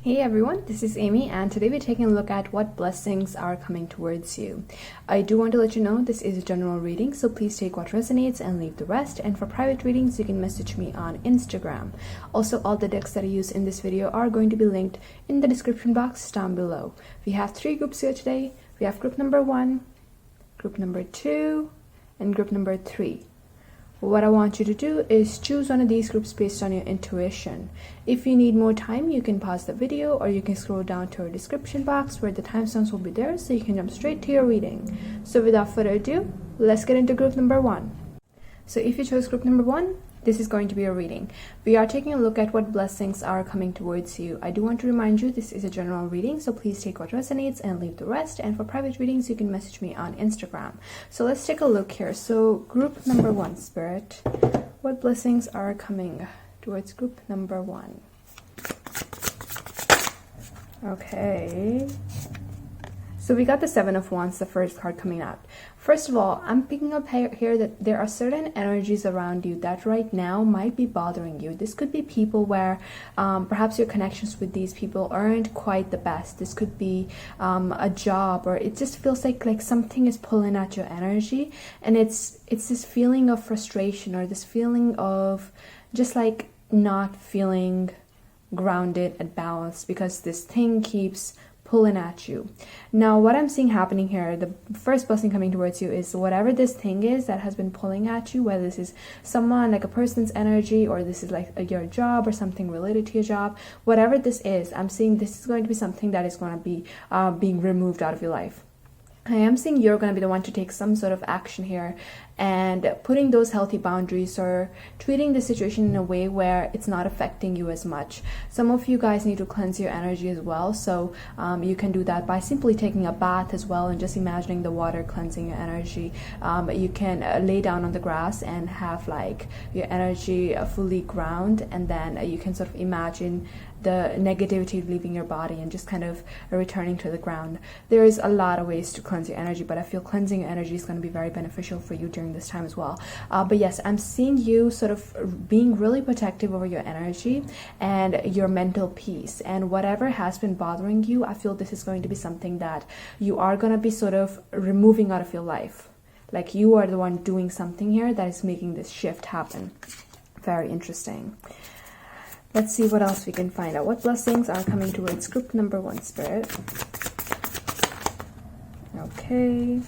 Hey everyone, this is Amy, and today we're taking a look at what blessings are coming towards you. I do want to let you know this is a general reading, so please take what resonates and leave the rest. And for private readings, you can message me on Instagram. Also, all the decks that I use in this video are going to be linked in the description box down below. We have 3 groups here today. We have group number 1, group number 2, and group number 3. What I want you to do is choose one of these groups based on your intuition. If you need more time, you can pause the video or you can scroll down to our description box where the timestamps will be there so you can jump straight to your reading. So without further ado, let's get into group number 1. So if you chose group number 1, this is going to be a reading. We are taking a look at what blessings are coming towards you. I do want to remind you this is a general reading, so please take what resonates and leave the rest. And for private readings, you can message me on Instagram. So let's take a look here. So group number 1, Spirit, what blessings are coming towards group number 1? Okay. So we got the 7 of Wands, the first card coming out. First of all, I'm picking up here that there are certain energies around you that right now might be bothering you. This could be people where perhaps your connections with these people aren't quite the best. This could be a job, or it just feels like something is pulling at your energy, and it's this feeling of frustration or this feeling of just like not feeling grounded and balanced because this thing keeps pulling at you. Now what I'm seeing happening here, the first blessing coming towards you is whatever this thing is that has been pulling at you, whether this is someone, like a person's energy, or this is like your job or something related to your job, whatever this is, I'm seeing this is going to be something that is going to be being removed out of your life. I am seeing you're going to be the one to take some sort of action here and putting those healthy boundaries or treating the situation in a way where it's not affecting you as much. Some of you guys need to cleanse your energy as well, so you can do that by simply taking a bath as well and just imagining the water cleansing your energy. You can lay down on the grass and have like your energy fully ground, and then you can sort of imagine the negativity leaving your body and just kind of returning to the ground. There is a lot of ways to cleanse your energy, but I feel cleansing your energy is going to be very beneficial for you during this time as well. But yes, I'm seeing you sort of being really protective over your energy and your mental peace, and whatever has been bothering you, I feel this is going to be something that you are going to be sort of removing out of your life. Like you are the one doing something here that is making this shift happen. Very interesting. Let's see what else we can find out. What blessings are coming towards group number 1, Spirit? Okay.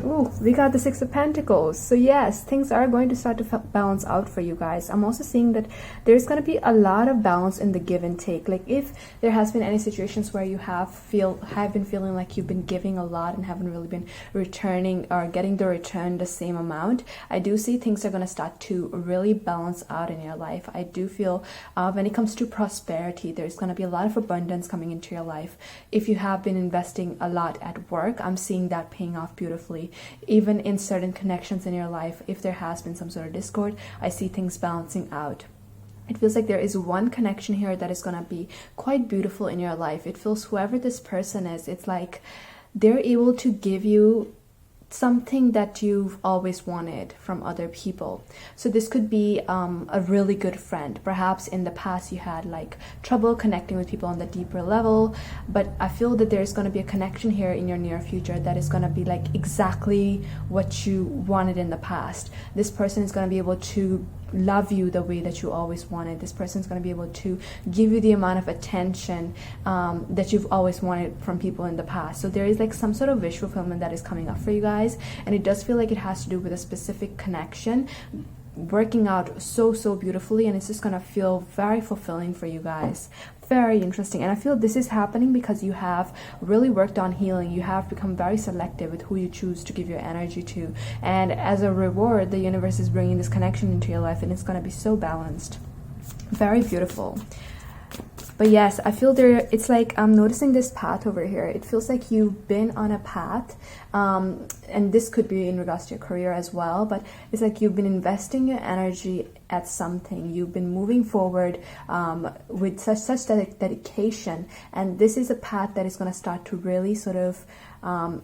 Ooh, we got the 6 of Pentacles. So yes, things are going to start to balance out for you guys. I'm also seeing that there's going to be a lot of balance in the give and take. Like if there has been any situations where you have been feeling like you've been giving a lot and haven't really been returning or getting the return the same amount, I do see things are going to start to really balance out in your life. I do feel when it comes to prosperity, there's going to be a lot of abundance coming into your life. If you have been investing a lot at work, I'm seeing that paying off beautifully. Even in certain connections in your life, if there has been some sort of discord, I see things balancing out. It feels like there is one connection here that is going to be quite beautiful in your life. It feels whoever this person is, it's like they're able to give you something that you've always wanted from other people. So this could be a really good friend. Perhaps in the past you had like trouble connecting with people on the deeper level, but I feel that there's going to be a connection here in your near future that is going to be like exactly what you wanted in the past. This person is going to be able to love you the way that you always wanted. This person is going to be able to give you the amount of attention that you've always wanted from people in the past. So there is like some sort of wish fulfillment that is coming up for you guys, and it does feel like it has to do with a specific connection working out so beautifully, and it's just gonna feel very fulfilling for you guys. Very interesting. And I feel this is happening because you have really worked on healing. You have become very selective with who you choose to give your energy to, and as a reward, the universe is bringing this connection into your life, and it's going to be so balanced. Very beautiful. But yes, I feel it's like I'm noticing this path over here. It feels like you've been on a path, and this could be in regards to your career as well, but it's like you've been investing your energy at something. You've been moving forward with such dedication, and this is a path that is going to start to really sort of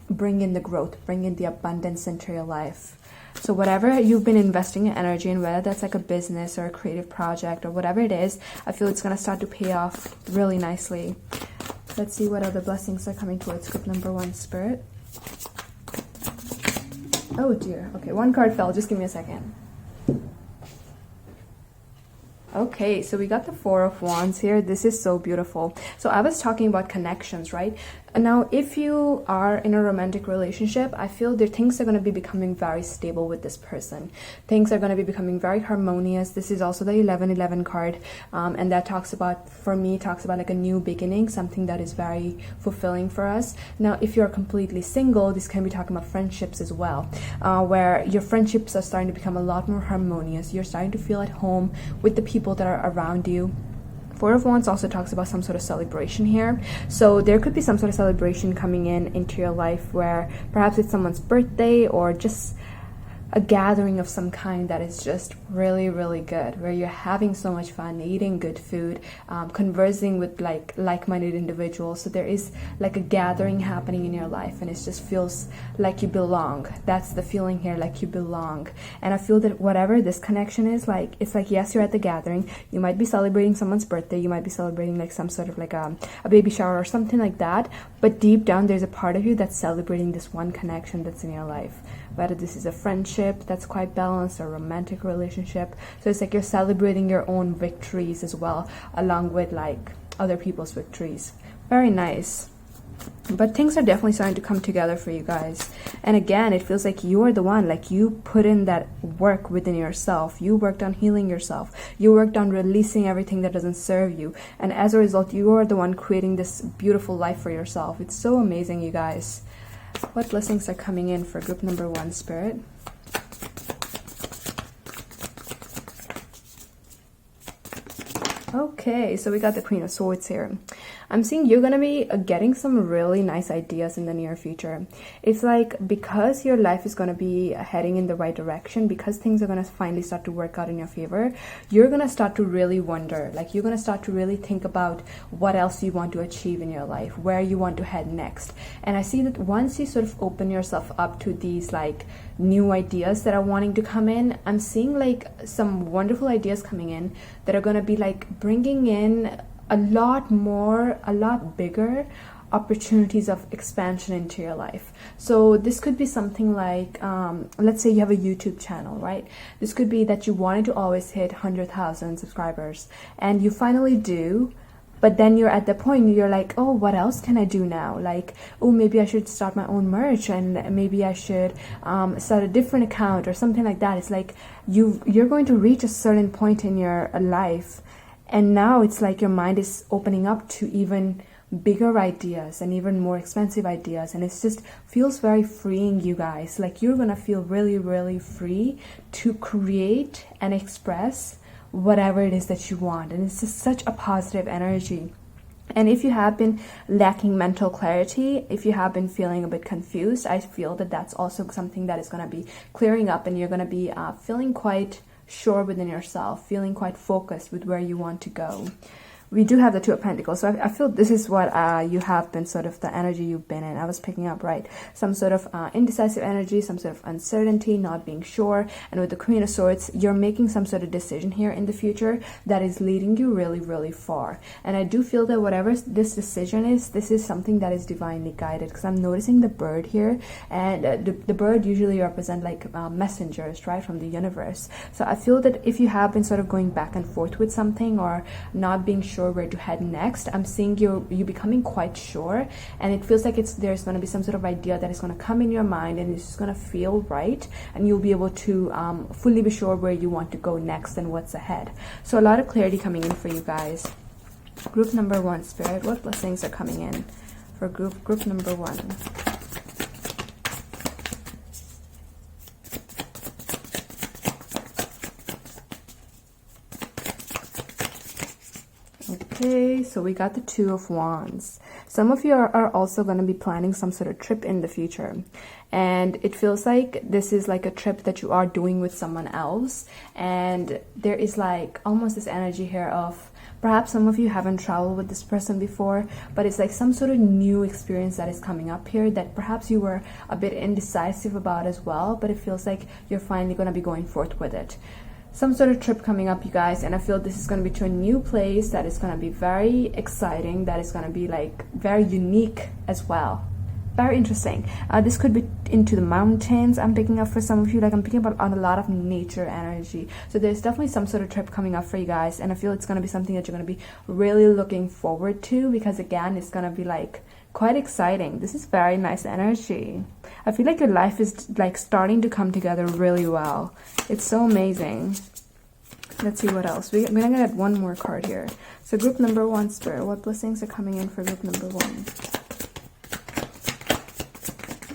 bring in the growth, bring in the abundance into your life. So whatever you've been investing your energy in, whether that's like a business or a creative project or whatever it is, I feel it's going to start to pay off really nicely. Let's see what other blessings are coming towards group number 1, Spirit. Oh dear. Okay, one card fell. Just give me a second. Okay, so we got the 4 of Wands here. This is so beautiful. So I was talking about connections, right? Now, if you are in a romantic relationship, I feel that things are going to be becoming very stable with this person. Things are going to be becoming very harmonious. This is also the 1111 card. And that talks about, for me, talks about like a new beginning, something that is very fulfilling for us. Now, if you're completely single, this can be talking about friendships as well, where your friendships are starting to become a lot more harmonious. You're starting to feel at home with the people that are around you. 4 of Wands also talks about some sort of celebration here. So there could be some sort of celebration coming into your life where perhaps it's someone's birthday or just a gathering of some kind that is just really, really good, where you're having so much fun, eating good food, conversing with like-minded individuals. So there is like a gathering happening in your life, and it just feels like you belong. That's the feeling here, like you belong. And I feel that whatever this connection is, like, it's like, yes, you're at the gathering, you might be celebrating someone's birthday, you might be celebrating like some sort of like a baby shower or something like that, but deep down there's a part of you that's celebrating this one connection that's in your life. Whether this is a friendship that's quite balanced or a romantic relationship. So it's like you're celebrating your own victories as well, along with like other people's victories. Very nice. But things are definitely starting to come together for you guys. And again, it feels like you are the one, like you put in that work within yourself. You worked on healing yourself. You worked on releasing everything that doesn't serve you. And as a result, you are the one creating this beautiful life for yourself. It's so amazing, you guys. What blessings are coming in for group number 1, Spirit? Okay, so we got the Queen of Swords here. I'm seeing you're going to be getting some really nice ideas in the near future. It's like because your life is going to be heading in the right direction, because things are going to finally start to work out in your favor, you're going to start to really wonder, like you're going to start to really think about what else you want to achieve in your life, where you want to head next. And I see that once you sort of open yourself up to these like new ideas that are wanting to come in, I'm seeing like some wonderful ideas coming in that are going to be like bringing in a lot bigger opportunities of expansion into your life. So this could be something like, let's say you have a YouTube channel, right? This could be that you wanted to always hit 100,000 subscribers and you finally do, but then you're at the point you're like, oh, what else can I do now? Like, oh, maybe I should start my own merch, and maybe I should start a different account or something like that. It's like you're going to reach a certain point in your life, and now it's like your mind is opening up to even bigger ideas and even more expensive ideas. And it just feels very freeing, you guys. Like you're going to feel really, really free to create and express whatever it is that you want. And it's just such a positive energy. And if you have been lacking mental clarity, if you have been feeling a bit confused, I feel that that's also something that is going to be clearing up, and you're going to be feeling quite sure within yourself, feeling quite focused with where you want to go. We do have the Two of Pentacles, so I feel this is what you have been, sort of the energy you've been in. I was picking up, right, some sort of indecisive energy, some sort of uncertainty, not being sure. And with the Queen of Swords, you're making some sort of decision here in the future that is leading you really, really far. And I do feel that whatever this decision is, this is something that is divinely guided, because I'm noticing the bird here, and the bird usually represent like messengers, right, from the universe. So I feel that if you have been sort of going back and forth with something or not being sure where to head next, I'm seeing you becoming quite sure, and it feels like there's going to be some sort of idea that is going to come in your mind, and it's just going to feel right, and you'll be able to fully be sure where you want to go next and what's ahead. So a lot of clarity coming in for you guys. Group number 1, Spirit, what blessings are coming in for group number 1? Okay, so we got the Two of Wands. Some of you are also going to be planning some sort of trip in the future. And it feels like this is like a trip that you are doing with someone else. And there is like almost this energy here of Perhaps some of you haven't traveled with this person before, but it's like some sort of new experience that is coming up here that perhaps you were a bit indecisive about as well, but it feels like you're finally going to be going forth with it. Some sort of trip coming up, you guys, and I feel this is going to be to a new place that is going to be very exciting, that is going to be like very unique as well. Very interesting. This could be into the mountains, I'm picking up for some of you. Like I'm picking up on a lot of nature energy. So there's definitely some sort of trip coming up for you guys, and I feel it's going to be something that you're going to be really looking forward to, because again, it's going to be like quite exciting. This is very nice energy. I feel like your life is like starting to come together really well. It's so amazing. Let's see what else. We're gonna get one more card here. So group number 1, Spirit, what blessings are coming in for group number 1?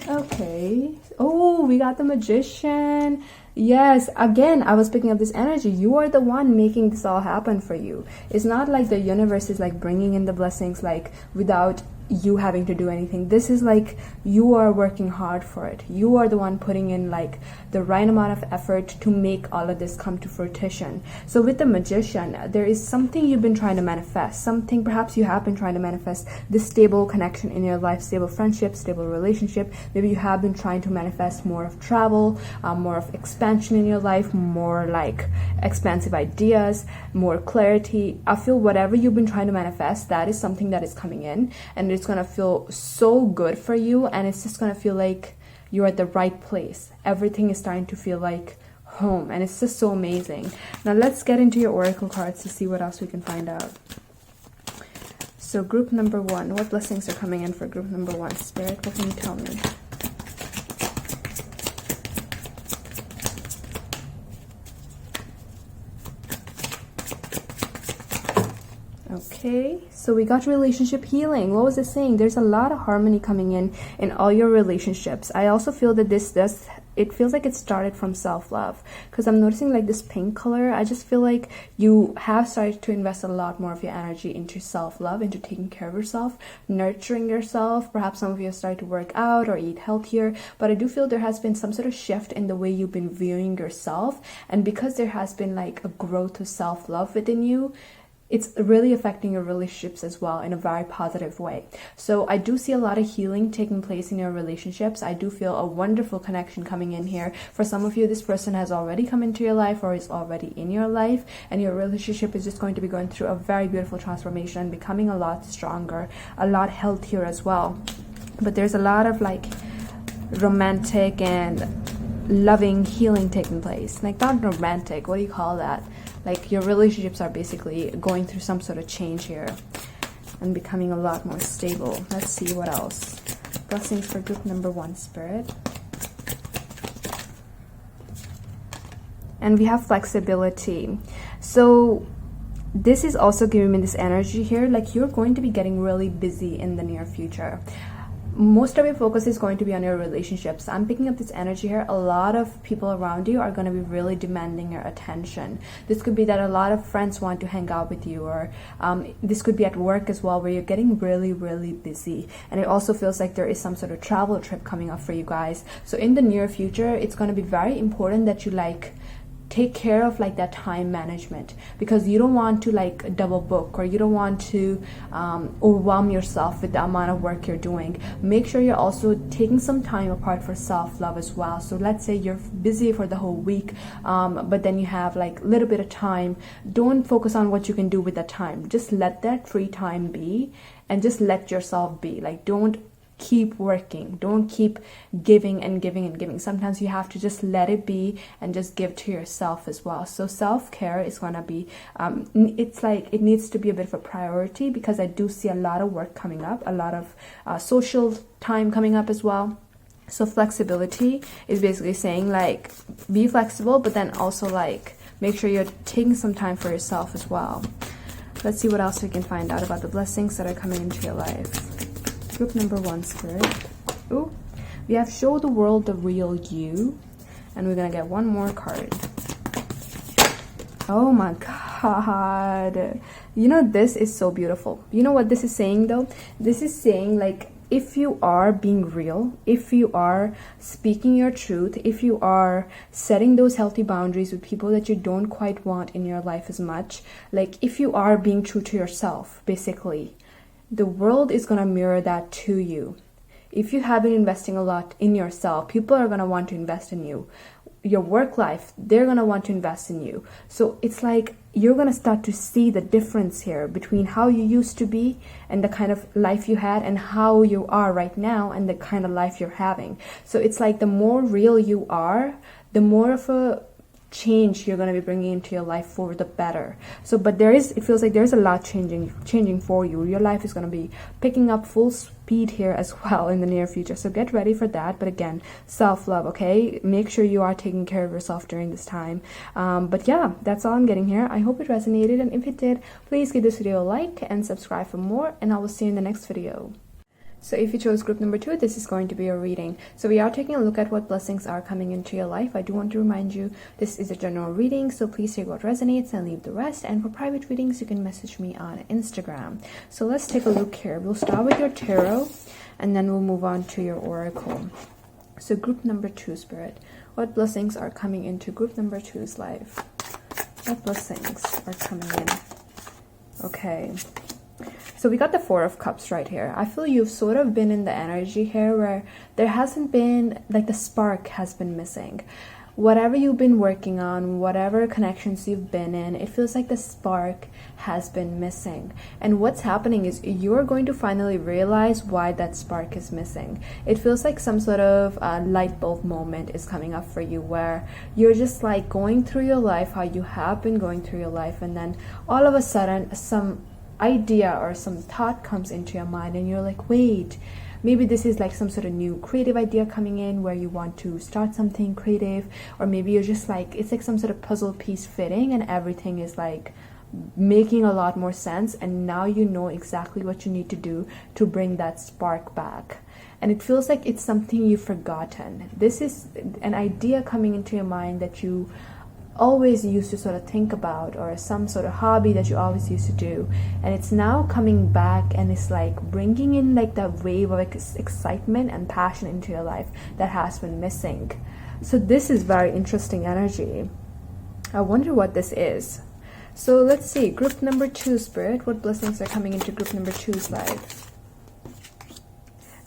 Okay. Oh, we got the Magician. Yes, again, I was picking up this energy. You are the one making this all happen for you. It's not like the universe is like bringing in the blessings like without you having to do anything. This is like you are working hard for it. You are the one putting in like the right amount of effort to make all of this come to fruition. So with the Magician, there is something you've been trying to manifest, something perhaps you have been trying to manifest, this stable connection in your life, stable friendship, stable relationship. Maybe you have been trying to manifest more of travel, more of expansion in your life, more like expansive ideas, more clarity. I feel whatever you've been trying to manifest, that is something that is coming in, and it's going to feel so good for you, and it's just going to feel like you're at the right place. Everything is starting to feel like home, and it's just so amazing. Now let's get into your oracle cards to see what else we can find out. So group number 1, what blessings are coming in for group number 1? Spirit, what can you tell me? Okay, so we got relationship healing. What was it saying? There's a lot of harmony coming in all your relationships. I also feel that it feels like it started from self-love, because I'm noticing like this pink color. I just feel like you have started to invest a lot more of your energy into self-love, into taking care of yourself, nurturing yourself. Perhaps some of you have started to work out or eat healthier, but I do feel there has been some sort of shift in the way you've been viewing yourself, and because there has been like a growth of self-love within you, it's really affecting your relationships as well in a very positive way. So I do see a lot of healing taking place in your relationships. I do feel a wonderful connection coming in here. For some of you, this person has already come into your life or is already in your life, and your relationship is just going to be going through a very beautiful transformation, becoming a lot stronger, a lot healthier as well. But there's a lot of like romantic and loving healing taking place. Like not romantic, what do you call that? Like your relationships are basically going through some sort of change here and becoming a lot more stable. Let's see what else. Blessings for group number 1, Spirit. And we have flexibility. So this is also giving me this energy here. Like you're going to be getting really busy in the near future. Most of your focus is going to be on your relationships. I'm picking up this energy here. A lot of people around you are going to be really demanding your attention. This could be that a lot of friends want to hang out with you, or this could be at work as well, where you're getting really, really busy. And it also feels like there is some sort of travel trip coming up for you guys. So in the near future, it's going to be very important that you like take care of like that time management, because you don't want to like double book, or you don't want to overwhelm yourself with the amount of work you're doing. Make sure you're also taking some time apart for self-love as well. So let's say you're busy for the whole week, but then you have like a little bit of time. Don't focus on what you can do with that time. Just let that free time be, and just let yourself be. Like don't keep working, don't keep giving and giving and giving. Sometimes you have to just let it be and just give to yourself as well. So self-care is going to be it's like it needs to be a bit of a priority, because I do see a lot of work coming up, a lot of social time coming up as well. So flexibility is basically saying like be flexible, but then also like make sure you're taking some time for yourself as well. Let's see what else we can find out about the blessings that are coming into your life. Group number 1, Spirit. Ooh, we have show the world the real you, and we're gonna get one more card. Oh my god, you know, this is so beautiful. You know what this is saying though? This is saying like if you are being real, if you are speaking your truth, if you are setting those healthy boundaries with people that you don't quite want in your life as much, like if you are being true to yourself, basically, the world is going to mirror that to you. If you have been investing a lot in yourself, people are going to want to invest in you. Your work life, they're going to want to invest in you. So it's like you're going to start to see the difference here between how you used to be and the kind of life you had and how you are right now and the kind of life you're having. So it's like the more real you are, the more of a change you're going to be bringing into your life for the better. So but it feels like there's a lot changing for you. Your life is going to be picking up full speed here as well in the near future, so get ready for that. But again, self-love, okay? Make sure you are taking care of yourself during this time. But yeah, that's all I'm getting here. I hope it resonated, and if it did, please give this video a like and subscribe for more, and I will see you in the next video. So if you chose group number 2, this is going to be your reading. So we are taking a look at what blessings are coming into your life. I do want to remind you, this is a general reading, so please take what resonates and leave the rest. And for private readings, you can message me on Instagram. So let's take a look here. We'll start with your tarot, and then we'll move on to your oracle. So group number 2, Spirit, what blessings are coming into group number 2's life? What blessings are coming in? Okay. So we got the 4 of Cups right here. I feel you've sort of been in the energy here where there hasn't been, like the spark has been missing. Whatever you've been working on, whatever connections you've been in, it feels like the spark has been missing. And what's happening is you're going to finally realize why that spark is missing. It feels like some sort of light bulb moment is coming up for you where you're just like going through your life, how you have been going through your life, and then all of a sudden some idea or some thought comes into your mind and you're like, wait, maybe this is like some sort of new creative idea coming in where you want to start something creative, or maybe you're just like, it's like some sort of puzzle piece fitting and everything is like making a lot more sense, and now you know exactly what you need to do to bring that spark back. And it feels like it's something you've forgotten. This is an idea coming into your mind that you always used to sort of think about, or some sort of hobby that you always used to do, and it's now coming back and it's like bringing in like that wave of excitement and passion into your life that has been missing. So this is very interesting energy. I wonder what this is. So let's see, group number 2, Spirit, what blessings are coming into group number 2's life?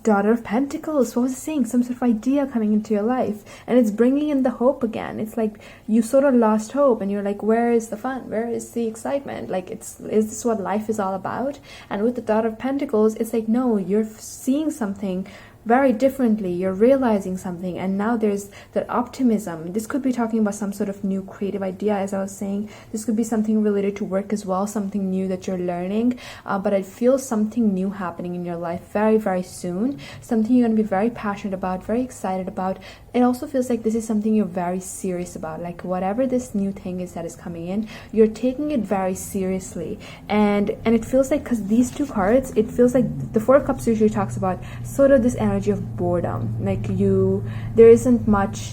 Daughter of Pentacles. What was I saying? Some sort of idea coming into your life, and it's bringing in the hope again. It's like you sort of lost hope and you're like, where is the fun? Where is the excitement? Like, is this what life is all about? And with the Daughter of Pentacles, it's like, no, you're seeing something very differently. You're realizing something, and now there's that optimism. This could be talking about some sort of new creative idea, as I was saying. This could be something related to work as well, something new that you're learning, but I feel something new happening in your life very, very soon, something you're going to be very passionate about, very excited about. It also feels like this is something you're very serious about, like whatever this new thing is that is coming in, you're taking it very seriously. And it feels like, because these 2 cards, it feels like the 4 of Cups usually talks about sort of this energy of boredom, like there isn't much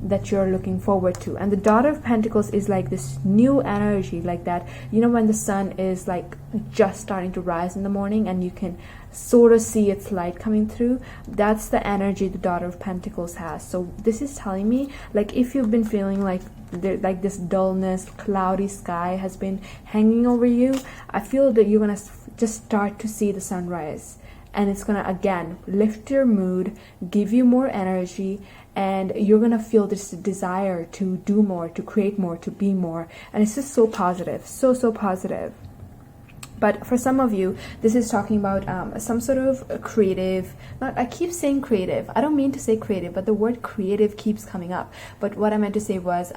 that you're looking forward to. And the Daughter of Pentacles is like this new energy, like that, you know, when the sun is like just starting to rise in the morning and you can sort of see its light coming through. That's the energy the Daughter of Pentacles has. So this is telling me, like, if you've been feeling like this dullness, cloudy sky has been hanging over you, I feel that you're gonna just start to see the sunrise. And it's going to, again, lift your mood, give you more energy, and you're going to feel this desire to do more, to create more, to be more. And it's just so positive, so positive. But for some of you, this is talking about some sort of creative, I keep saying creative. I don't mean to say creative, but the word creative keeps coming up. But what I meant to say was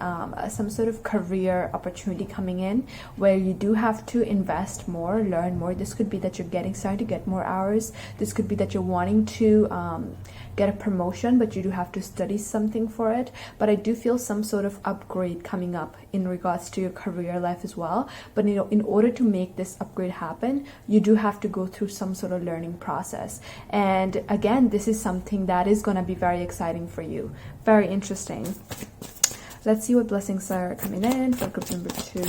some sort of career opportunity coming in where you do have to invest more, learn more. This could be that you're starting to get more hours. This could be that you're wanting to get a promotion, but you do have to study something for it. But I do feel some sort of upgrade coming up in regards to your career life as well. But you know, in order to make this upgrade happen, you do have to go through some sort of learning process. And again, this is something that is going to be very exciting for you, very interesting. Let's see what blessings are coming in for group number 2.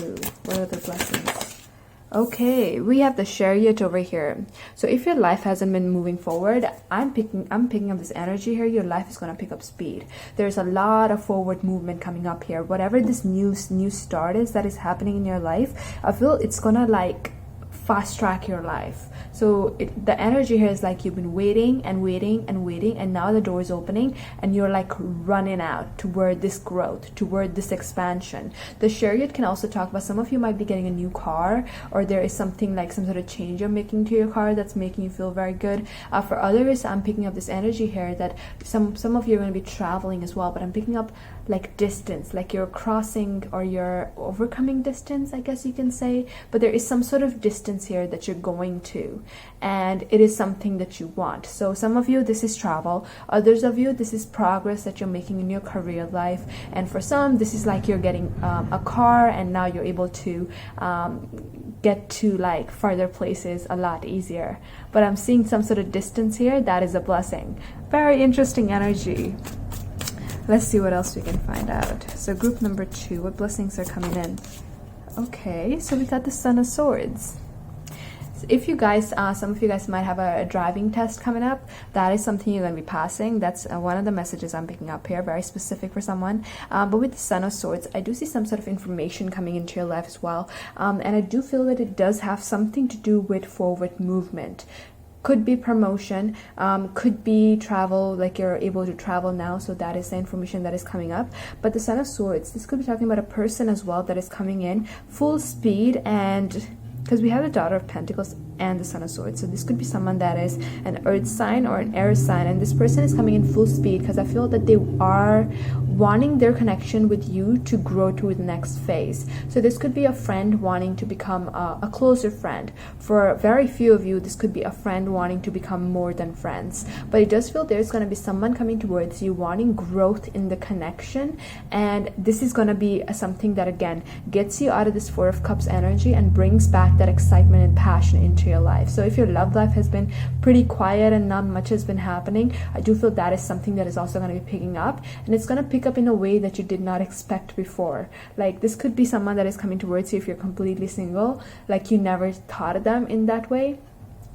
What are the blessings? Okay, we have the Chariot over here. So if your life hasn't been moving forward, I'm picking up this energy here. Your life is going to pick up speed. There's a lot of forward movement coming up here. Whatever this new start is that is happening in your life, I feel it's going to like fast track your life. So the energy here is like you've been waiting and waiting and waiting, and now the door is opening and you're like running out toward this growth, toward this expansion. The Chariot can also talk about some of you might be getting a new car, or there is something like some sort of change you're making to your car that's making you feel very good. For others, I'm picking up this energy here that some of you are going to be traveling as well, but I'm picking up like distance, like you're crossing or you're overcoming distance, I guess you can say, but there is some sort of distance here that you're going to, and it is something that you want. So some of you, this is travel. Others of you, this is progress that you're making in your career life. And for some, this is like you're getting a car, and now you're able to get to like further places a lot easier. But I'm seeing some sort of distance here. That is a blessing. Very interesting energy. Let's see what else we can find out. So group number 2, what blessings are coming in? Okay, so we got the Son of Swords. If you guys, some of you guys might have a driving test coming up, that is something you're going to be passing. That's one of the messages I'm picking up here, very specific for someone. But with the Son of Swords, I do see some sort of information coming into your life as well. And I do feel that it does have something to do with forward movement. Could be promotion, could be travel, like you're able to travel now, so that is the information that is coming up. But the Son of Swords, this could be talking about a person as well that is coming in full speed, and because we have the Daughter of Pentacles and the Son of Swords, so this could be someone that is an earth sign or an air sign, and this person is coming in full speed because I feel that they are wanting their connection with you to grow to the next phase. So this could be a friend wanting to become a closer friend. For very few of you, this could be a friend wanting to become more than friends. But it does feel there's going to be someone coming towards you wanting growth in the connection, and this is going to be something that again gets you out of this Four of Cups energy and brings back that excitement and passion into your life. So if your love life has been pretty quiet and not much has been happening, I do feel that is something that is also going to be picking up, and it's going to pick up in a way that you did not expect before. Like this could be someone that is coming towards you if you're completely single, like you never thought of them in that way,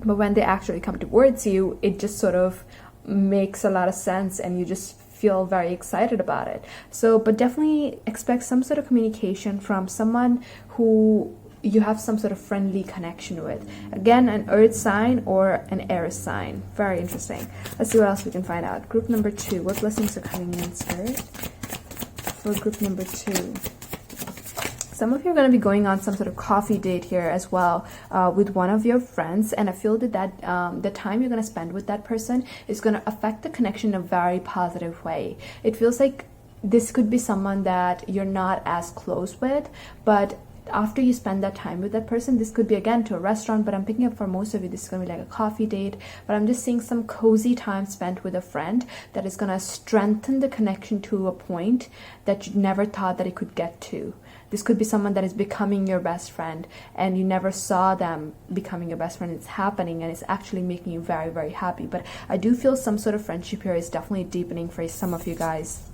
but when they actually come towards you, it just sort of makes a lot of sense and you just feel very excited about it. So but definitely expect some sort of communication from someone who you have some sort of friendly connection with. Again, an earth sign or an air sign. Very interesting. Let's see what else we can find out. Group number 2, what blessings are coming in, Spirit? For group number 2. Some of you are going to be going on some sort of coffee date here as well with one of your friends, and I feel that the time you're going to spend with that person is going to affect the connection in a very positive way. It feels like this could be someone that you're not as close with, but after you spend that time with that person, this could be again to a restaurant, but I'm picking up for most of you this is going to be like a coffee date, but I'm just seeing some cozy time spent with a friend that is going to strengthen the connection to a point that you never thought that it could get to. This could be someone that is becoming your best friend and you never saw them becoming your best friend. It's happening and it's actually making you very, very happy. But I do feel some sort of friendship here is definitely deepening for some of you guys.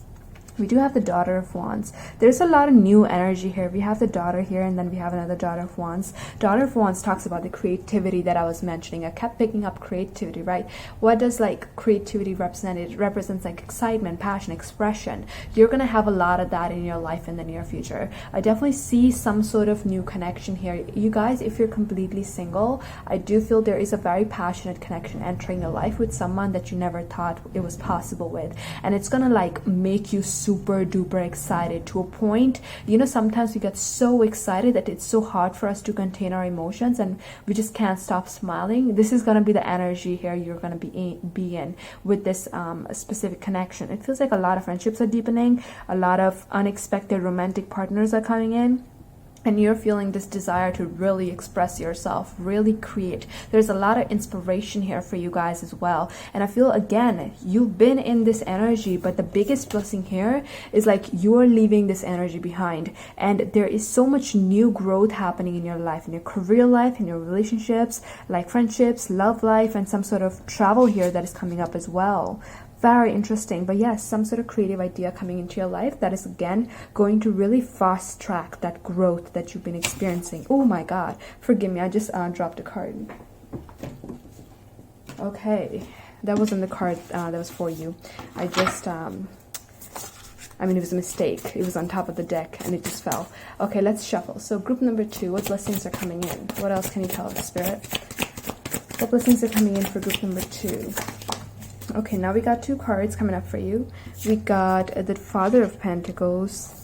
We do have the Daughter of Wands. There's a lot of new energy here. We have the Daughter here, and then we have another Daughter of Wands. Daughter of Wands talks about the creativity that I was mentioning. I kept picking up creativity, right? What does like creativity represent? It represents like excitement, passion, expression. You're going to have a lot of that in your life in the near future. I definitely see some sort of new connection here. You guys, if you're completely single, I do feel there is a very passionate connection entering your life with someone that you never thought it was possible with. And it's going to like make you super duper excited to a point, you know, sometimes we get so excited that it's so hard for us to contain our emotions and we just can't stop smiling. This is going to be the energy here you're going to be in with this specific connection. It feels like a lot of friendships are deepening, a lot of unexpected romantic partners are coming in, and you're feeling this desire to really express yourself, really create. There's a lot of inspiration here for you guys as well. And I feel, again, you've been in this energy, but the biggest blessing here is like you're leaving this energy behind. And there is so much new growth happening in your life, in your career life, in your relationships, like friendships, love life, and some sort of travel here that is coming up as well. Very interesting. But yes, some sort of creative idea coming into your life that is again going to really fast track that growth that you've been experiencing. Oh my God, forgive me, I just dropped a card. Okay, that wasn't the card that was for you. I just I mean, it was a mistake. It was on top of the deck and it just fell. Okay, let's shuffle. So group number 2, what blessings are coming in? What else can you tell us, Spirit? What blessings are coming in for group number 2? Okay, now we got 2 cards coming up for you. We got the Father of Pentacles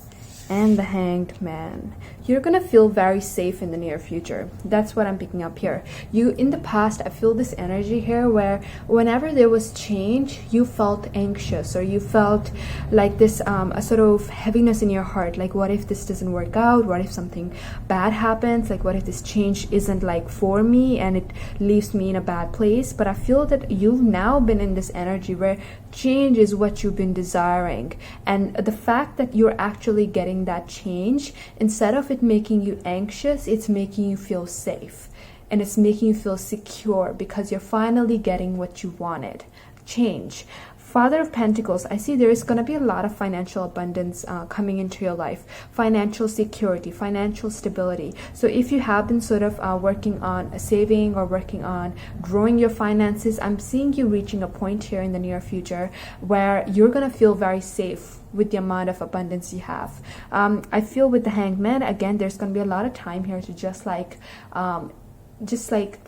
and the Hanged Man. You're gonna feel very safe in the near future. That's what I'm picking up here. You, in the past, I feel this energy here where whenever there was change, you felt anxious, or you felt like this a sort of heaviness in your heart. Like, what if this doesn't work out? What if something bad happens? Like, what if this change isn't like for me and it leaves me in a bad place? But I feel that you've now been in this energy where change is what you've been desiring, and the fact that you're actually getting that change, instead of it making you anxious, it's making you feel safe, and it's making you feel secure because you're finally getting what you wanted. Change. Father of Pentacles, I see there is going to be a lot of financial abundance coming into your life, financial security, financial stability. So if you have been sort of working on saving or working on growing your finances, I'm seeing you reaching a point here in the near future where you're going to feel very safe with the amount of abundance you have. I feel with the Hanged Man, again, there's going to be a lot of time here to just like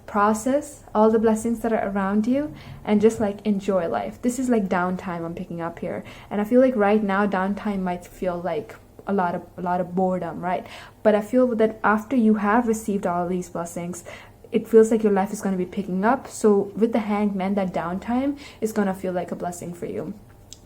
process all the blessings that are around you and just like enjoy life. This is like downtime I'm picking up here, and I feel like right now downtime might feel like a lot of boredom, right? But I feel that after you have received all of these blessings, it feels like your life is going to be picking up. So with the Hanged Man, that downtime is going to feel like a blessing for you.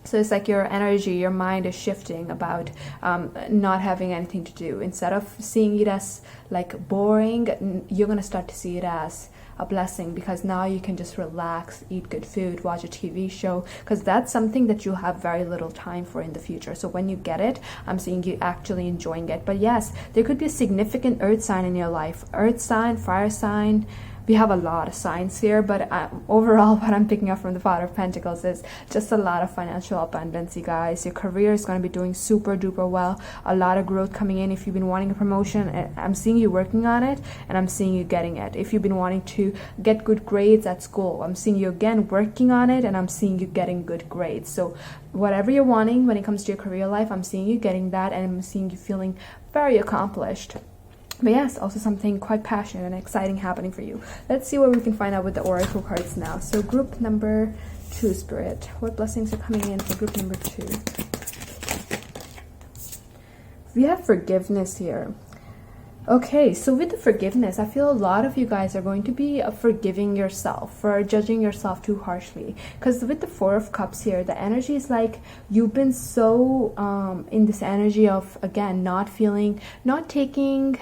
So it's like your energy, your mind is shifting about not having anything to do. Instead of seeing it as like boring, you're going to start to see it as a blessing, because now you can just relax, eat good food, watch a TV show, because that's something that you'll have very little time for in the future. So when you get it, I'm seeing you actually enjoying it. But yes, there could be a significant earth sign in your life. Earth sign, fire sign. We have a lot of signs here, but overall what I'm picking up from the Father of Pentacles is just a lot of financial abundance, you guys. Your career is going to be doing super duper well. A lot of growth coming in. If you've been wanting a promotion, I'm seeing you working on it, and I'm seeing you getting it. If you've been wanting to get good grades at school, I'm seeing you again working on it, and I'm seeing you getting good grades. So whatever you're wanting when it comes to your career life, I'm seeing you getting that, and I'm seeing you feeling very accomplished. But yes, also something quite passionate and exciting happening for you. Let's see what we can find out with the Oracle cards now. So group number 2, Spirit. What blessings are coming in for group number 2? We have forgiveness here. Okay, so with the forgiveness, I feel a lot of you guys are going to be forgiving yourself for judging yourself too harshly. Because with the 4 of Cups here, the energy is like you've been so in this energy of, again, not feeling, not taking,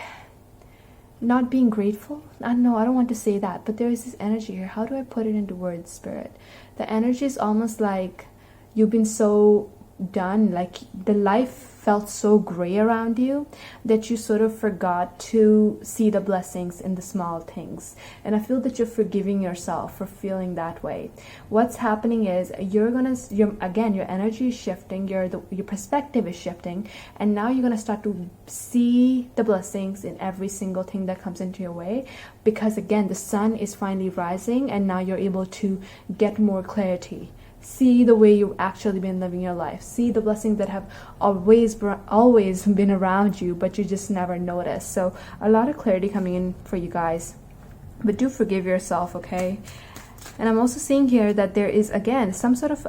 not being grateful. I don't know, I don't want to say that, but there is this energy here. How do I put it into words, Spirit? The energy is almost like you've been so done, like the life felt so gray around you that you sort of forgot to see the blessings in the small things. And I feel that you're forgiving yourself for feeling that way. What's happening is your energy is shifting, your perspective is shifting, and now you're gonna start to see the blessings in every single thing that comes into your way, because again, the sun is finally rising, and now you're able to get more clarity. See the way you've actually been living your life. See the blessings that have always been around you, but you just never noticed. So a lot of clarity coming in for you guys. But do forgive yourself, okay? And I'm also seeing here that there is, again, some sort of,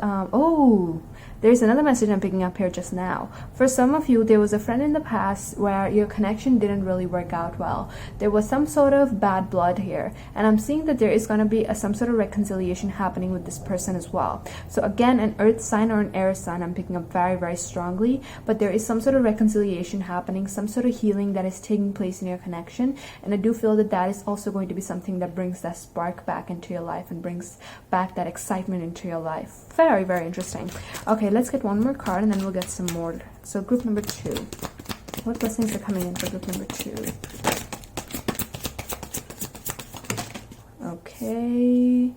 there's another message I'm picking up here just now. For some of you, there was a friend in the past where your connection didn't really work out well. There was some sort of bad blood here. And I'm seeing that there is going to be some sort of reconciliation happening with this person as well. So again, an earth sign or an air sign I'm picking up very, very strongly. But there is some sort of reconciliation happening, some sort of healing that is taking place in your connection. And I do feel that that is also going to be something that brings that spark back into your life and brings back that excitement into your life. Very, very interesting. Okay, let's get one more card and then we'll get some more. So group number 2. What blessings are coming in for group number 2? Okay.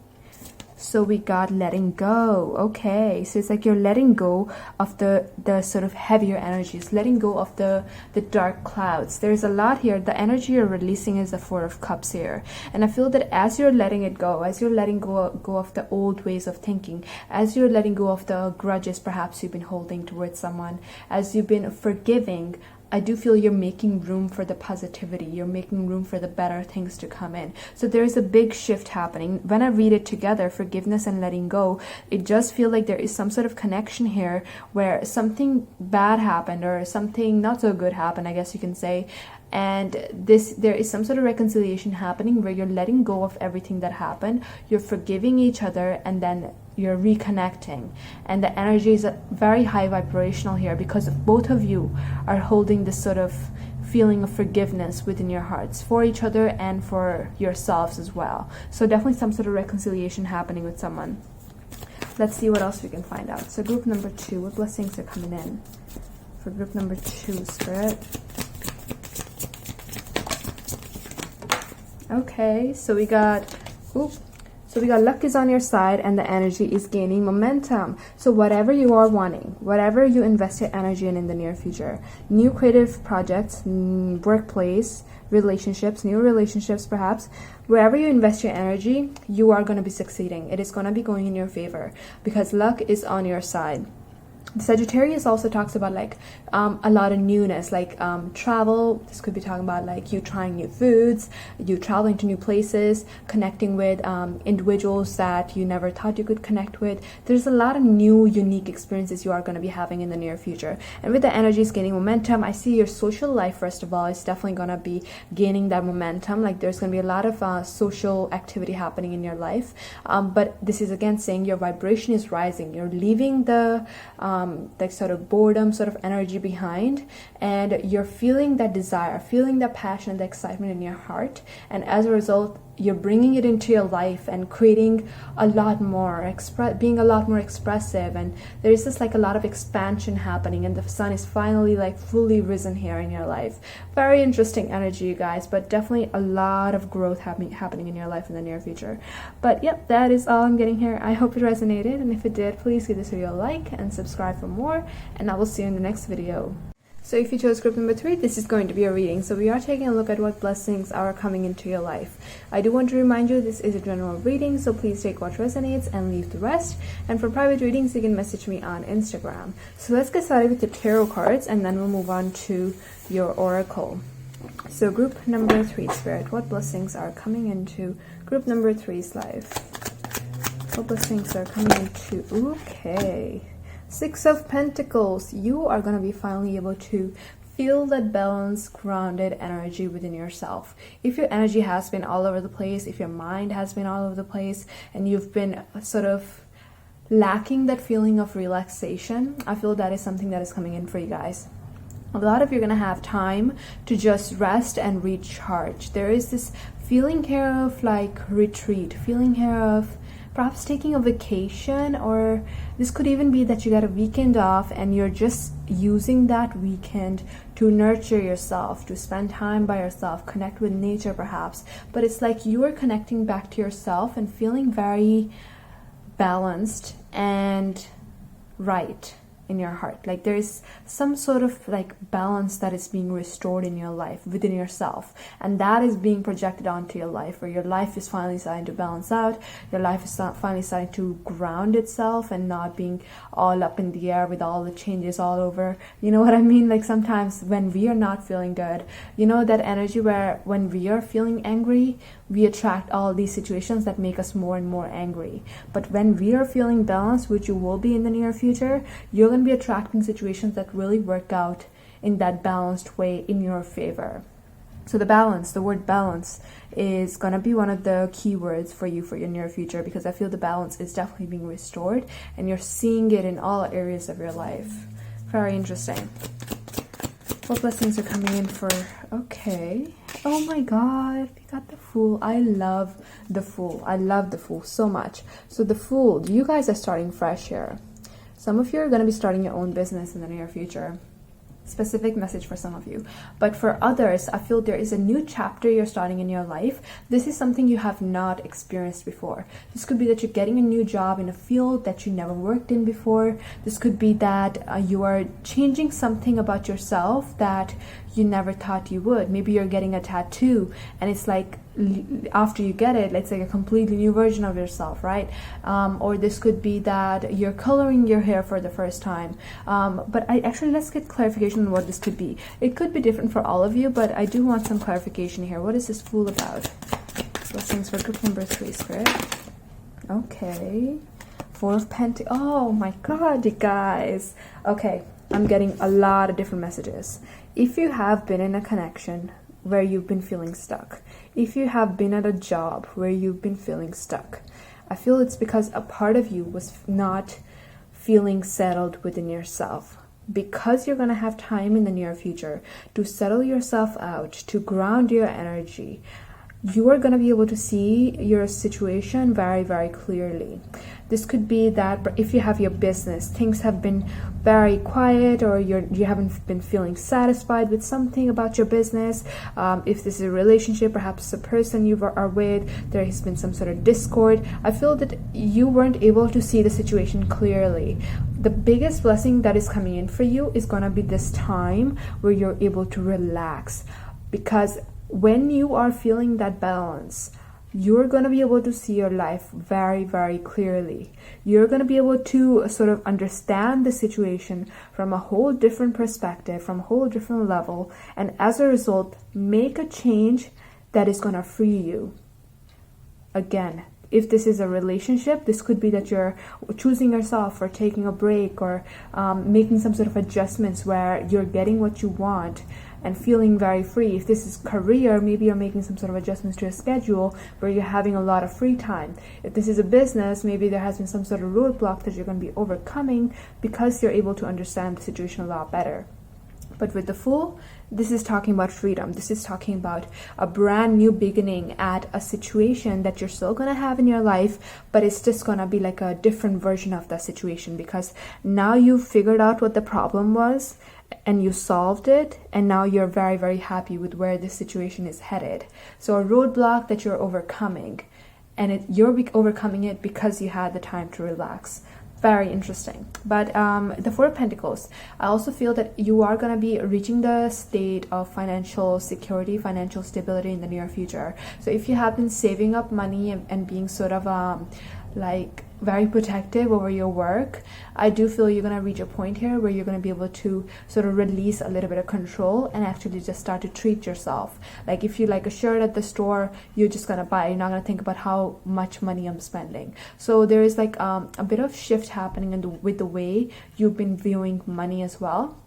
So we got letting go. Okay, so it's like you're letting go of the sort of heavier energies, letting go of the dark clouds. There's a lot here. The energy you're releasing is the Four of Cups here, and I feel that as you're letting it go, as you're letting go of the old ways of thinking, as you're letting go of the grudges perhaps you've been holding towards someone, as you've been forgiving, I do feel you're making room for the positivity. You're making room for the better things to come in. So there's a big shift happening. When I read it together, forgiveness and letting go, it does feel like there is some sort of connection here where something bad happened or something not so good happened, I guess you can say. And there is some sort of reconciliation happening where you're letting go of everything that happened. You're forgiving each other, and then you're reconnecting, and the energy is very high vibrational here because both of you are holding this sort of feeling of forgiveness within your hearts for each other and for yourselves as well. So definitely some sort of reconciliation happening with someone. Let's see what else we can find out. So group number 2, what blessings are coming in for group number 2, Spirit? Okay, so we got luck is on your side and the energy is gaining momentum. So whatever you are wanting, whatever you invest your energy in the near future, new creative projects, workplace, relationships, new relationships perhaps, wherever you invest your energy, you are going to be succeeding. It is going to be going in your favor because luck is on your side. Sagittarius also talks about like a lot of newness, like travel. This could be talking about like you trying new foods, you traveling to new places, connecting with individuals that you never thought you could connect with. There's a lot of new unique experiences you are going to be having in the near future. And with the energies gaining momentum, I see your social life, first of all, is definitely going to be gaining that momentum. Like there's going to be a lot of social activity happening in your life. But this is again saying your vibration is rising. You're leaving the sort of boredom sort of energy behind, and you're feeling that desire, feeling that passion, the excitement in your heart, and as a result you're bringing it into your life and creating a lot more, being a lot more expressive, and there's just like a lot of expansion happening, and the sun is finally like fully risen here in your life. Very interesting energy, you guys, but definitely a lot of growth happening in your life in the near future. But yep, that is all I'm getting here. I hope it resonated, and if it did, please give this video a like and subscribe for more, and I will see you in the next video. So if you chose group number 3, this is going to be a reading. So we are taking a look at what blessings are coming into your life. I do want to remind you this is a general reading, so please take what resonates and leave the rest. And for private readings, you can message me on Instagram. So let's get started with the tarot cards, and then we'll move on to your oracle. So group number 3, Spirit, what blessings are coming into group number 3's life? What blessings are coming into? Okay. 6 of Pentacles. You are going to be finally able to feel that balanced, grounded energy within yourself. If your energy has been all over the place, if your mind has been all over the place, and you've been sort of lacking that feeling of relaxation, I feel that is something that is coming in for you guys. A lot of you are going to have time to just rest and recharge. There is this feeling here of like retreat, feeling here of perhaps taking a vacation, or this could even be that you got a weekend off and you're just using that weekend to nurture yourself, to spend time by yourself, connect with nature perhaps. But it's like you are connecting back to yourself and feeling very balanced and right in your heart. Like there's some sort of like balance that is being restored in your life within yourself, and that is being projected onto your life, where your life is finally starting to balance out, your life is finally starting to ground itself and not being all up in the air with all the changes all over. You know what I mean? Like sometimes when we are not feeling good, you know that energy where when we are feeling angry, we attract all these situations that make us more and more angry. But when we are feeling balanced, which you will be in the near future, you're going to be attracting situations that really work out in that balanced way in your favor. So the balance, the word balance, is going to be one of the key words for you for your near future, because I feel the balance is definitely being restored and you're seeing it in all areas of your life. Very interesting. What blessings are coming in for? Okay. Oh my God, we got the Fool. I love the Fool. I love the Fool so much. So the Fool, you guys are starting fresh here. Some of you are going to be starting your own business in the near future. specific message for some of you. But for others, I feel there is a new chapter you're starting in your life. This is something you have not experienced before. This could be that you're getting a new job in a field that you never worked in before. This could be that you are changing something about yourself that you never thought you would. Maybe you're getting a tattoo and it's like after you get it, it's like a completely new version of yourself, right? Or this could be that you're coloring your hair for the first time. But let's get clarification on what this could be. It could be different for all of you, but I do want some clarification here. What is this Fool about? Blessings for group number 3, Spirit. Okay. 4 of Pentacles. Oh my God, you guys. Okay, I'm getting a lot of different messages. If you have been in a connection where you've been feeling stuck, if you have been at a job where you've been feeling stuck, I feel it's because a part of you was not feeling settled within yourself. Because you're going to have time in the near future to settle yourself out, to ground your energy, you are going to be able to see your situation very, very clearly. This could be that if you have your business, things have been very quiet, or you haven't been feeling satisfied with something about your business. If this is a relationship, perhaps a person you are with, there has been some sort of discord. I feel that you weren't able to see the situation clearly. The biggest blessing that is coming in for you is going to be this time where you're able to relax, because when you are feeling that balance, you're going to be able to see your life very, very clearly. You're going to be able to sort of understand the situation from a whole different perspective, from a whole different level, and as a result, make a change that is going to free you. Again, if this is a relationship, this could be that you're choosing yourself or taking a break, or making some sort of adjustments where you're getting what you want and feeling very free. If this is career, maybe you're making some sort of adjustments to your schedule where you're having a lot of free time. If this is a business, maybe there has been some sort of roadblock that you're going to be overcoming because you're able to understand the situation a lot better. But with the Fool, this is talking about freedom. This is talking about a brand new beginning at a situation that you're still going to have in your life, but it's just going to be like a different version of that situation, because now you've figured out what the problem was and you solved it, and now you're very, very happy with where this situation is headed. So a roadblock that you're overcoming, and you're overcoming it because you had the time to relax. Very interesting. But the 4 of Pentacles, I also feel that you are going to be reaching the state of financial security, financial stability in the near future. So if you have been saving up money and being sort of like very protective over your work, I do feel you're going to reach a point here where you're going to be able to sort of release a little bit of control and actually just start to treat yourself. Like if you like a shirt at the store, you're just going to buy it. You're not going to think about how much money I'm spending. So there is like a bit of shift happening with the way you've been viewing money as well.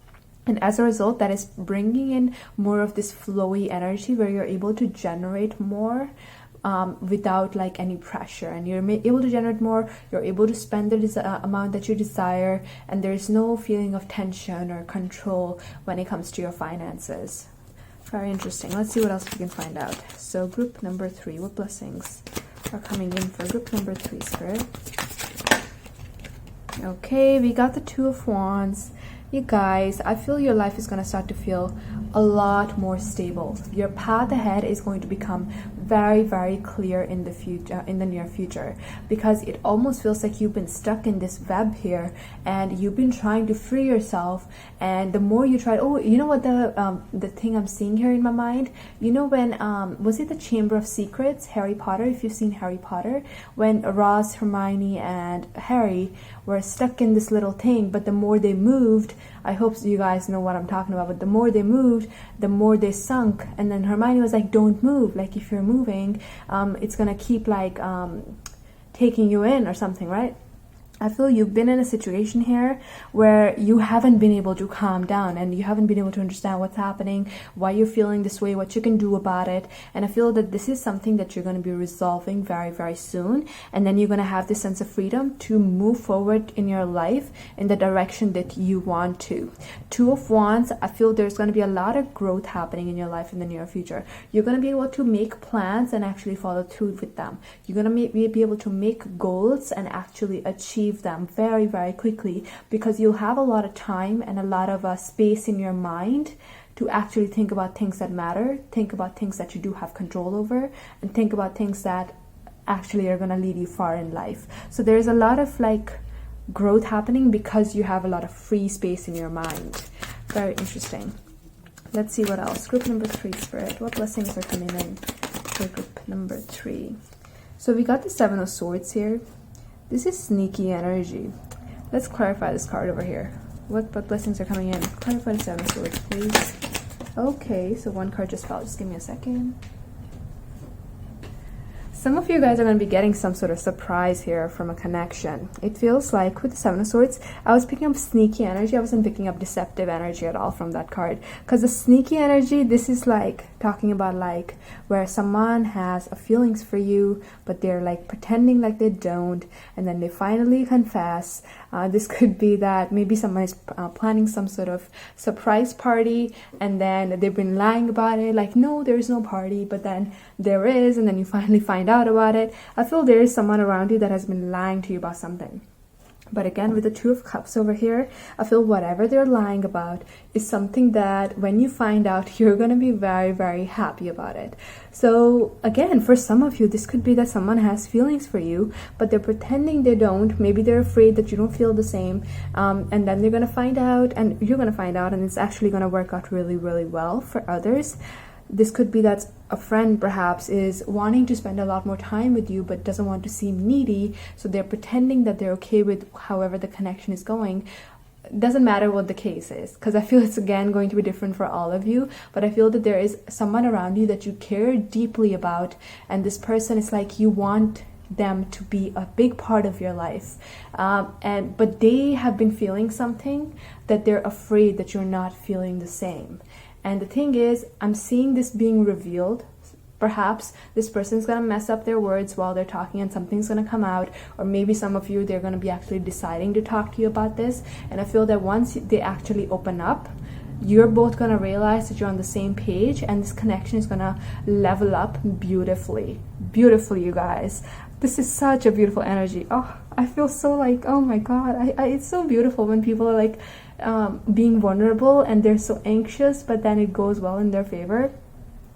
And as a result, that is bringing in more of this flowy energy where you're able to generate more without like any pressure, and you're able to generate more, you're able to spend the amount that you desire, and there's no feeling of tension or control when it comes to your finances. Very interesting. Let's see what else we can find out. So group number 3, what blessings are coming in for group number 3, Spirit? Okay, we got the 2 of Wands. You guys, I feel your life is going to start to feel a lot more stable. Your path ahead is going to become very, very clear in the future, in the near future, because it almost feels like you've been stuck in this web here and you've been trying to free yourself, and the more you try, you know what, the thing I'm seeing here in my mind, you know when was it the Chamber of Secrets, Harry Potter? If you've seen Harry Potter, when Ross, Hermione and Harry were stuck in this little thing, but the more they moved, I hope you guys know what I'm talking about, but the more they moved, the more they sunk. And then Hermione was like, don't move, like if you're moving, it's gonna keep like taking you in or something, right? I feel you've been in a situation here where you haven't been able to calm down, and you haven't been able to understand what's happening, why you're feeling this way, what you can do about it. And I feel that this is something that you're going to be resolving very, very soon. And then you're going to have this sense of freedom to move forward in your life in the direction that you want to. 2 of Wands, I feel there's going to be a lot of growth happening in your life in the near future. You're going to be able to make plans and actually follow through with them. You're going to be able to make goals and actually achieve receive them very, very quickly, because you'll have a lot of time and a lot of space in your mind to actually think about things that matter, think about things that you do have control over, and think about things that actually are going to lead you far in life. So there's a lot of like growth happening because you have a lot of free space in your mind. Very interesting. Let's see what else. Group number 3, Spirit. What blessings are coming in for group number 3? So we got the 7 of Swords here. This is sneaky energy. Let's clarify this card over here. What blessings are coming in? Clarify the 7 of Swords, please. Okay, so one card just fell. Just give me a second. Some of you guys are going to be getting some sort of surprise here from a connection. It feels like with the 7 of Swords, I was picking up sneaky energy. I wasn't picking up deceptive energy at all from that card. Because the sneaky energy, this is like talking about like where someone has a feelings for you, but they're like pretending like they don't, and then they finally confess. This could be that maybe someone is planning some sort of surprise party, and then they've been lying about it, like, no, there is no party, but then there is, and then you finally find out about it. I feel there is someone around you that has been lying to you about something. But again, with the 2 of Cups over here, I feel whatever they're lying about is something that when you find out, you're going to be very, very happy about it. So again, for some of you, this could be that someone has feelings for you, but they're pretending they don't. Maybe they're afraid that you don't feel the same. And then they're going to find out, and you're going to find out, and it's actually going to work out really, really well for others. This could be that a friend perhaps is wanting to spend a lot more time with you but doesn't want to seem needy, so they're pretending that they're okay with however the connection is going. Doesn't matter what the case is, because I feel it's again going to be different for all of you, but I feel that there is someone around you that you care deeply about, and this person is like you want them to be a big part of your life, but they have been feeling something that they're afraid that you're not feeling the same. And the thing is, I'm seeing this being revealed. Perhaps this person's going to mess up their words while they're talking and something's going to come out. Or maybe some of you, they're going to be actually deciding to talk to you about this. And I feel that once they actually open up, you're both going to realize that you're on the same page, and this connection is going to level up beautifully. Beautifully, you guys. This is such a beautiful energy. Oh, I feel so like, oh my God. It's so beautiful when people are like being vulnerable and they're so anxious, but then it goes well in their favor.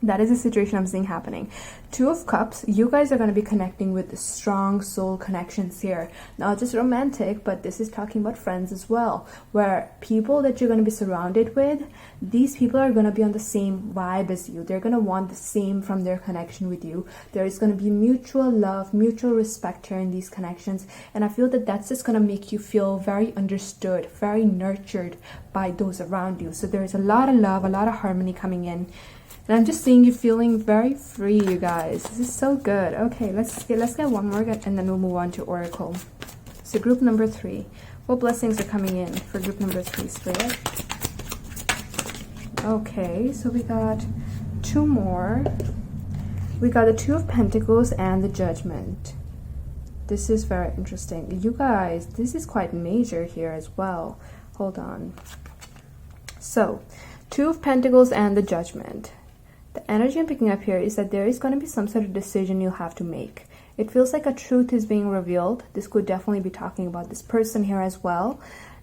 That is the situation I'm seeing happening. 2 of Cups, you guys are going to be connecting with strong soul connections here. Not just romantic, but this is talking about friends as well, where people that you're going to be surrounded with, these people are going to be on the same vibe as you. They're going to want the same from their connection with you. There is going to be mutual love, mutual respect here in these connections. And I feel that that's just going to make you feel very understood, very nurtured by those around you. So there's a lot of love, a lot of harmony coming in. And I'm just seeing you feeling very free, you guys. This is so good. Okay, let's get one more, and then we'll move on to Oracle. So group number 3. What blessings are coming in for group number 3, Spirit? Okay, so we got 2 more. We got the 2 of Pentacles and the Judgment. This is very interesting. You guys, this is quite major here as well. Hold on. So, 2 of Pentacles and the Judgment. The energy I'm picking up here is that there is going to be some sort of decision you'll have to make. It feels like a truth is being revealed. This could definitely be talking about this person here as well.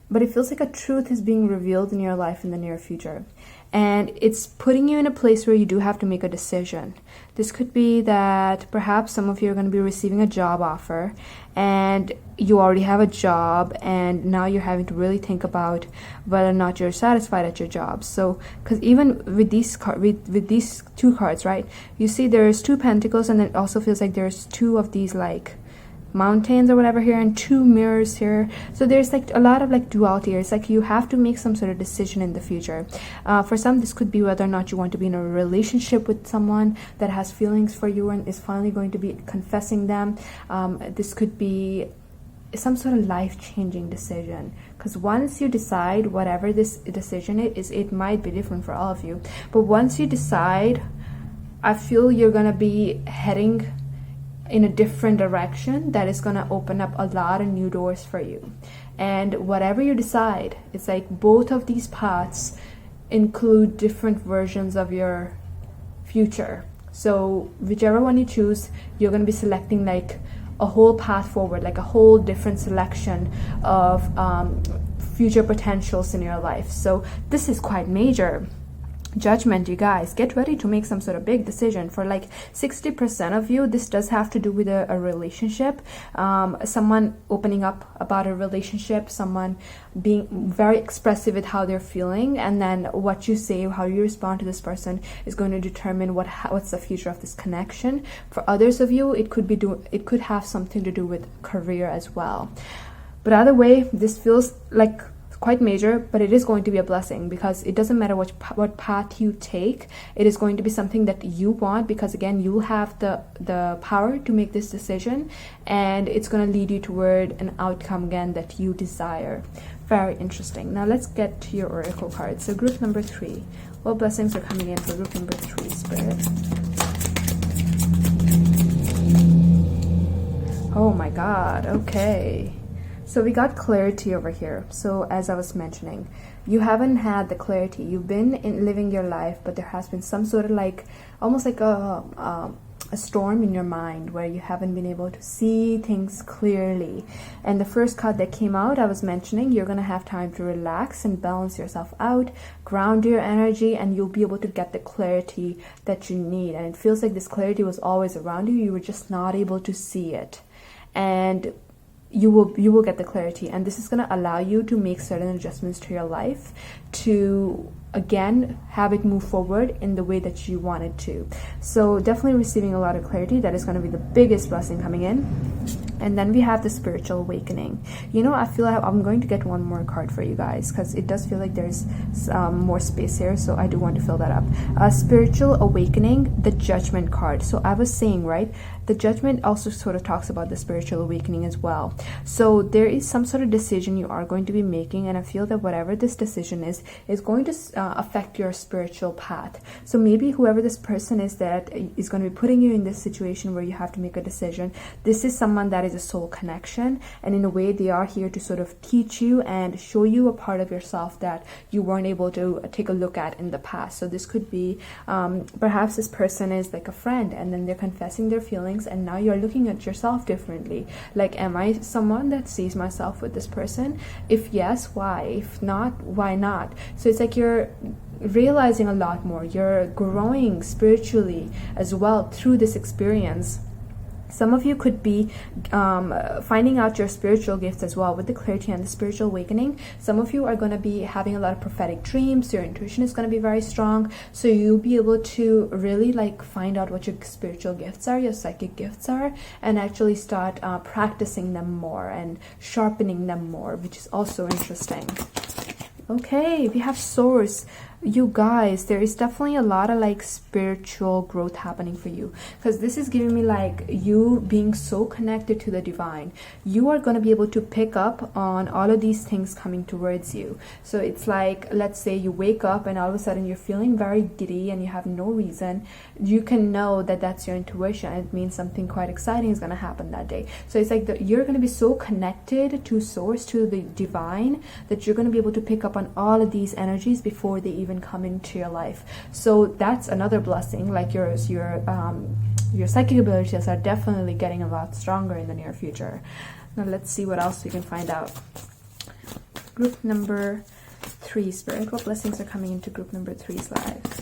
But it feels like a truth is being revealed in your life in the near future. And it's putting you in a place where you do have to make a decision. This could be that perhaps some of you are going to be receiving a job offer, and you already have a job, and now you're having to really think about whether or not you're satisfied at your job. So, because even with these with these 2 cards, right? You see there's 2 pentacles, and it also feels like there's 2 of these like mountains or whatever here, and 2 mirrors here. So there's like a lot of like duality here. It's like you have to make some sort of decision in the future. For some, this could be whether or not you want to be in a relationship with someone that has feelings for you and is finally going to be confessing them. This could be some sort of life-changing decision, because once you decide whatever this decision is, it might be different for all of you, but once you decide, I feel you're gonna be heading in a different direction that is going to open up a lot of new doors for you. And whatever you decide, it's like both of these paths include different versions of your future. So whichever one you choose, you're going to be selecting like a whole path forward, like a whole different selection of future potentials in your life. So this is quite major. Judgment, you guys, get ready to make some sort of big decision. For like 60% of you, this does have to do with a relationship, someone opening up about a relationship, someone being very expressive with how they're feeling, and then what you say, how you respond to this person is going to determine what's the future of this connection. For others of you, it could have something to do with career as well. But either way, this feels like quite major, but it is going to be a blessing, because it doesn't matter what path you take, it is going to be something that you want, because again, you have the power to make this decision, and it's going to lead you toward an outcome again that you desire. Very interesting. Now let's get to your oracle card. So group number 3, what blessings are coming in for group number 3, Spirit? Oh my God, okay. So we got clarity over here. So as I was mentioning, you haven't had the clarity. You've been living your life, but there has been some sort of like, almost like a storm in your mind where you haven't been able to see things clearly. And the first card that came out, I was mentioning, you're going to have time to relax and balance yourself out, ground your energy, and you'll be able to get the clarity that you need. And it feels like this clarity was always around you. You were just not able to see it. And you will get the clarity, and this is going to allow you to make certain adjustments to your life to again have it move forward in the way that you want it to. So definitely receiving a lot of clarity. That is going to be the biggest blessing coming in. And then we have the spiritual awakening. You know, I feel like I'm going to get one more card for you guys, because it does feel like there's more space here, so I do want to fill that up. Spiritual awakening, the judgment card. So I was saying, right, the judgment also sort of talks about the spiritual awakening as well. So there is some sort of decision you are going to be making, and I feel that whatever this decision is going to affect your spiritual path. So maybe whoever this person is that is going to be putting you in this situation where you have to make a decision, this is someone that is a soul connection, and in a way they are here to sort of teach you and show you a part of yourself that you weren't able to take a look at in the past. So this could be perhaps this person is like a friend, and then they're confessing their feelings, and now you're looking at yourself differently. Like, am I someone that sees myself with this person? If yes, why? If not, why not? So it's like you're realizing a lot more. You're growing spiritually as well through this experience. Some of you could be finding out your spiritual gifts as well with the clarity and the spiritual awakening. Some of you are going to be having a lot of prophetic dreams. Your intuition is going to be very strong. So you'll be able to really like find out what your spiritual gifts are, your psychic gifts are, and actually start practicing them more and sharpening them more, which is also interesting. Okay, we have Source. You guys, there is definitely a lot of like spiritual growth happening for you, because this is giving me like you being so connected to the divine. You are going to be able to pick up on all of these things coming towards you. So it's like, let's say you wake up and all of a sudden you're feeling very giddy and you have no reason. You can know that that's your intuition. It means something quite exciting is going to happen that day. So it's like you're going to be so connected to Source, to the divine, that you're going to be able to pick up on all of these energies before they even come into your life. So that's another blessing. Like your psychic abilities are definitely getting a lot stronger in the near future. Now let's see what else we can find out. Group number 3, Spirit, what blessings are coming into group number 3's lives?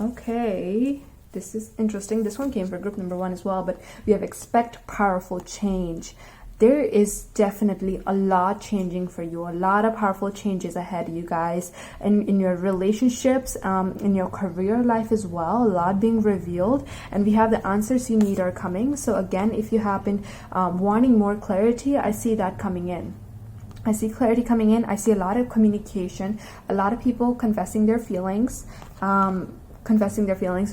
Okay, this is interesting. This one came for group number 1 as well, but we have expect powerful change. There is definitely a lot changing for you, a lot of powerful changes ahead, you guys, and in your relationships, in your career life as well, a lot being revealed, and we have the answers you need are coming. So again, if you have been wanting more clarity, I see that coming in. I see clarity coming in. I see a lot of communication, a lot of people confessing their feelings,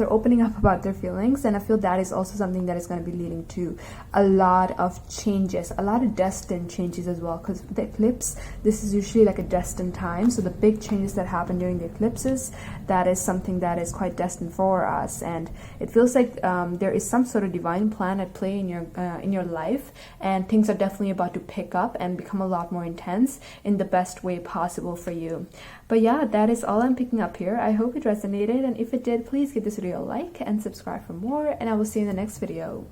or opening up about their feelings, and I feel that is also something that is going to be leading to a lot of changes, a lot of destined changes as well, because the eclipse, this is usually like a destined time. So the big changes that happen during the eclipses, that is something that is quite destined for us, and it feels like there is some sort of divine plan at play in your life, and things are definitely about to pick up and become a lot more intense in the best way possible for you. But yeah, that is all I'm picking up here. I hope it resonated, and if it did, please give this video a like and subscribe for more, and I will see you in the next video.